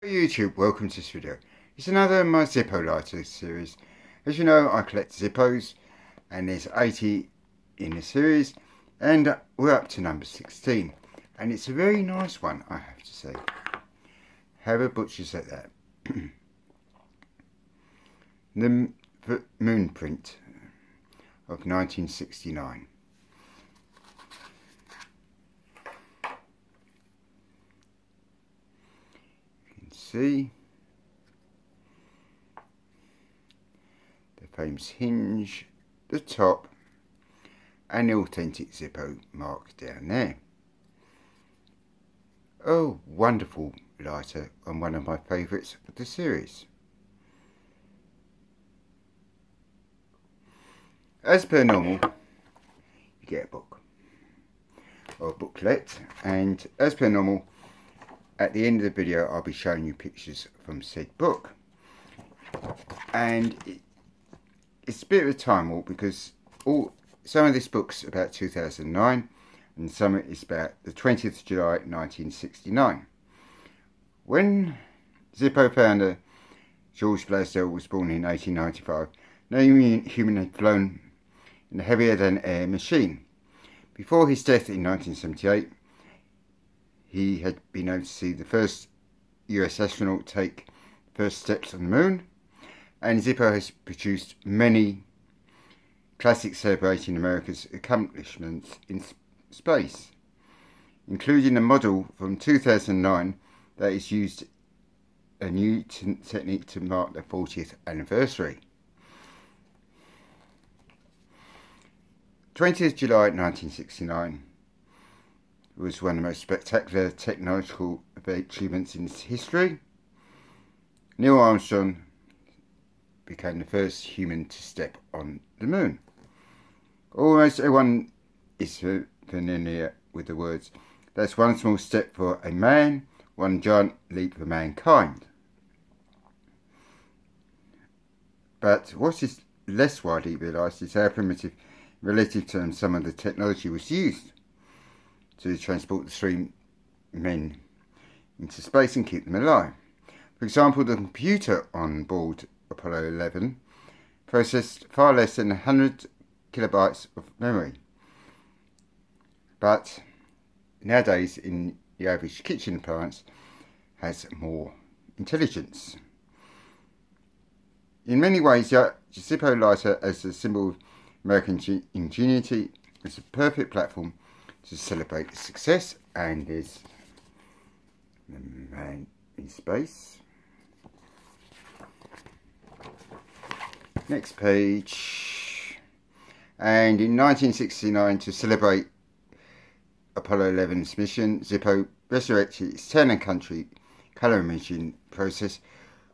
YouTube, welcome to this video. It's another of my Zippo lighter series. As you know, I collect Zippos and there's 80 in the series and we're up to number 16 and it's a very nice one, I have to say. However butchers at that. The moon print of 1969. See the famous hinge, the top and the authentic Zippo mark down there. A wonderful lighter and one of my favourites of the series. As per normal, you get a book or a booklet, and as per normal, at the end of the video I'll be showing you pictures from said book. And it's a bit of a time warp because some of this book's about 2009 and some of it is about the 20th of July 1969. When Zippo founder George Blaisdell was born in 1895, no human had flown in a heavier than air machine. Before his death in 1978, he had been able to see the first US astronaut take first steps on the moon, and Zippo has produced many classics celebrating America's accomplishments in space, including a model from 2009 that is used a new technique to mark the 40th anniversary. 20th July 1969 was one of the most spectacular technological achievements in its history. Neil Armstrong became the first human to step on the moon. Almost everyone is familiar with the words, "That's one small step for a man, one giant leap for mankind." But what is less widely realised is how primitive, relative to some of the technology was used to transport the three men into space and keep them alive. For example, the computer on board Apollo 11 processed far less than 100 kilobytes of memory. But nowadays, in the average kitchen appliance, has more intelligence. In many ways, the Zippo lighter, as a symbol of American ingenuity, is a perfect platform to celebrate the success. And there's the man in space. Next page. And in 1969, to celebrate Apollo 11's mission, Zippo resurrected its town and country colour imaging process,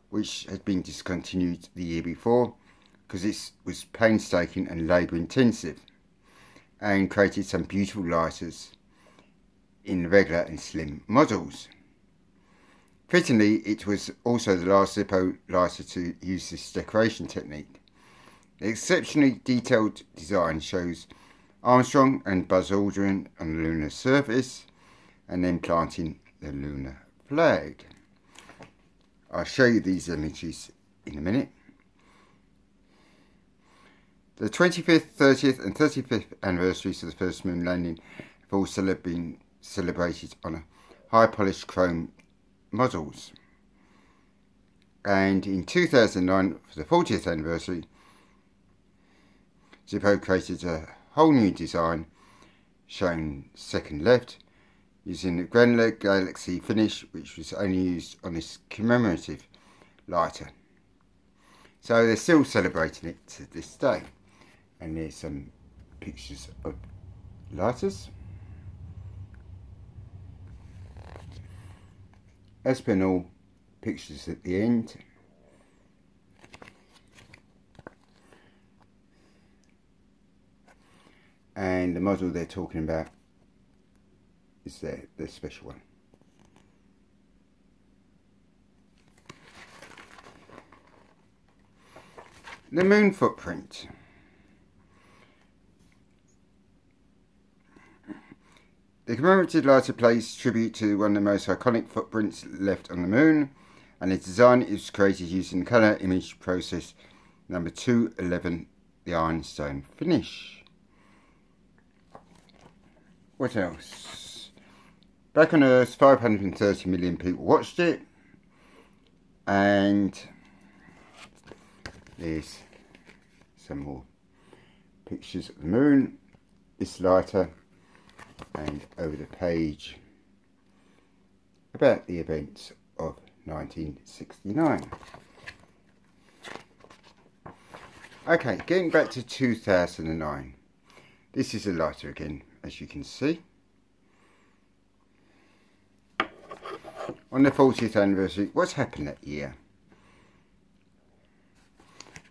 which had been discontinued the year before because it was painstaking and labour intensive, and created some beautiful lighters in regular and slim models. Fittingly, it was also the last Zippo lighter to use this decoration technique. The exceptionally detailed design shows Armstrong and Buzz Aldrin on the lunar surface and then planting the lunar flag. I'll show you these images in a minute. The 25th, 30th and 35th anniversaries of the first moon landing have also been celebrated on high polished chrome models. And in 2009, for the 40th anniversary, Zippo created a whole new design, shown second left, using the granular galaxy finish, which was only used on this commemorative lighter. So they're still celebrating it to this day. And there's some pictures of lighters. As per normal, pictures at the end. And the model they're talking about is the special one. The moon footprint. The commemorative lighter pays tribute to one of the most iconic footprints left on the moon, and the design is created using the colour image process number 211, the ironstone finish. What else? Back on Earth, 530 million people watched it, and there's some more pictures of the moon, this lighter, and over the page about the events of 1969. Okay, getting back to 2009. This is a lighter again, as you can see. On the 40th anniversary, what's happened that year?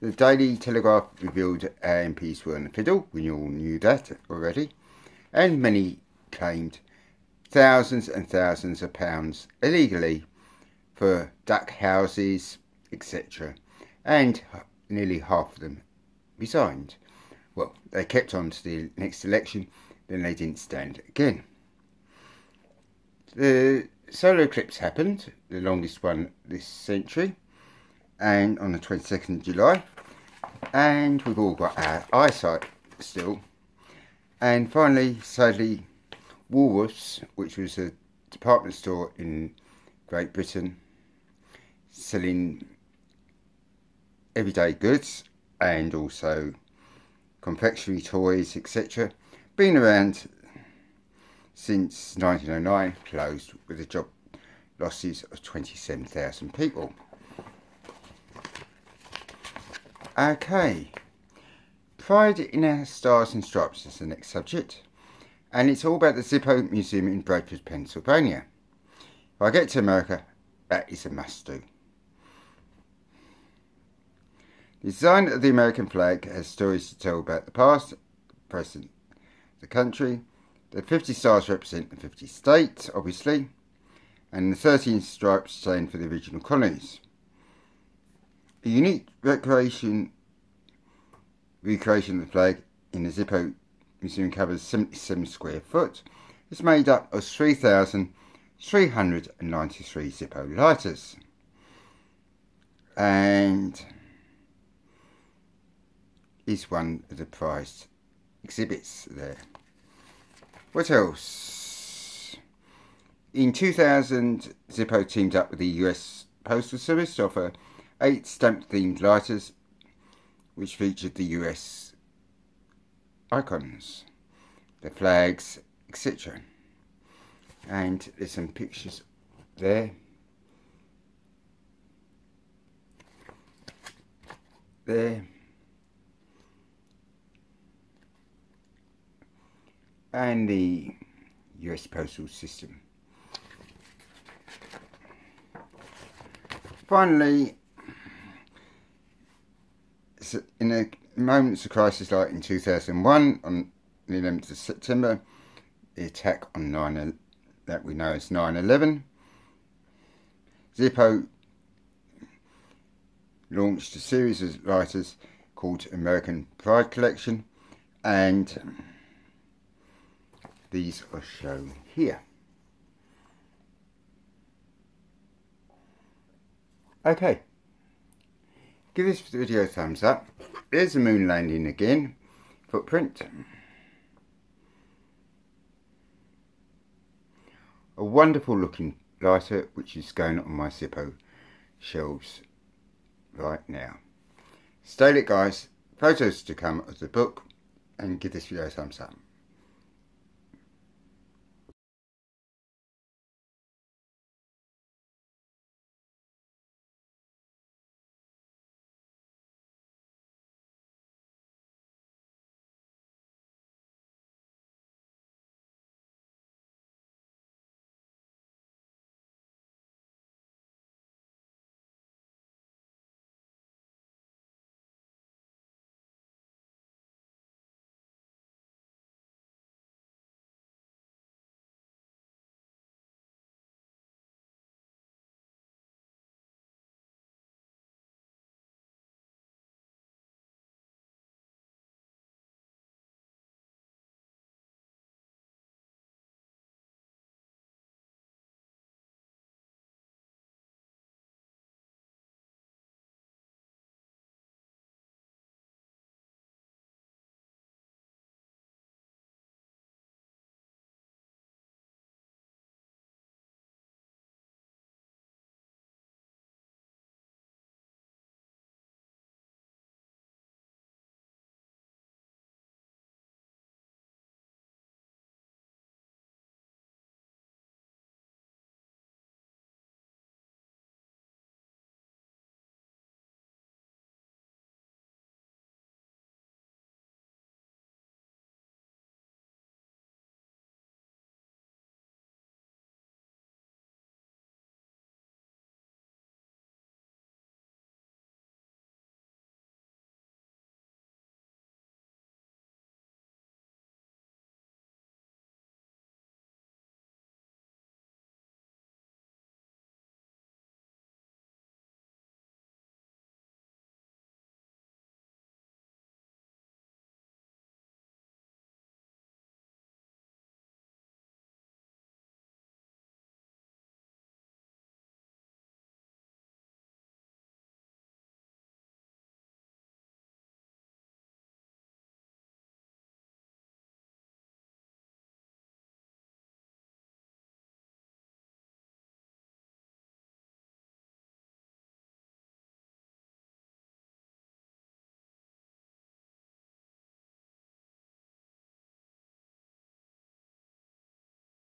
The Daily Telegraph revealed our MPs were on the fiddle. We all knew that already. And many claimed thousands and thousands of pounds illegally for duck houses, etc. And nearly half of them resigned. Well, they kept on to the next election, then they didn't stand again. The solar eclipse happened, the longest one this century, and on the 22nd of July, and we've all got our eyesight still. And finally, sadly, Woolworths, which was a department store in Great Britain selling everyday goods and also confectionery, toys, etc., been around since 1909, closed with the job losses of 27,000 people. Okay, Pride in Our Stars and Stripes is the next subject, and it's all about the Zippo Museum in Bradford, Pennsylvania. If I get to America, that is a must-do. The design of the American flag has stories to tell about the past, present, the country. The 50 stars represent the 50 states, obviously, and the 13 stripes stand for the original colonies. A unique recreation of the flag in the Zippo Museum covers 77 square foot. It's made up of 3,393 Zippo lighters. And is one of the prized exhibits there. What else? In 2000, Zippo teamed up with the US Postal Service to offer 8 stamp-themed lighters which featured the US icons, the flags, etc. And there's some pictures there. And the US postal system. Finally, in a moments of crisis like in 2001, on the 11th of September, the attack on that we know as 9/11, Zippo launched a series of lighters called American Pride Collection, and these are shown here. Okay, give this video a thumbs up. There's the moon landing again, footprint. A wonderful looking lighter which is going on my Zippo shelves right now. Stay lit guys, photos to come of the book, and give this video a thumbs up.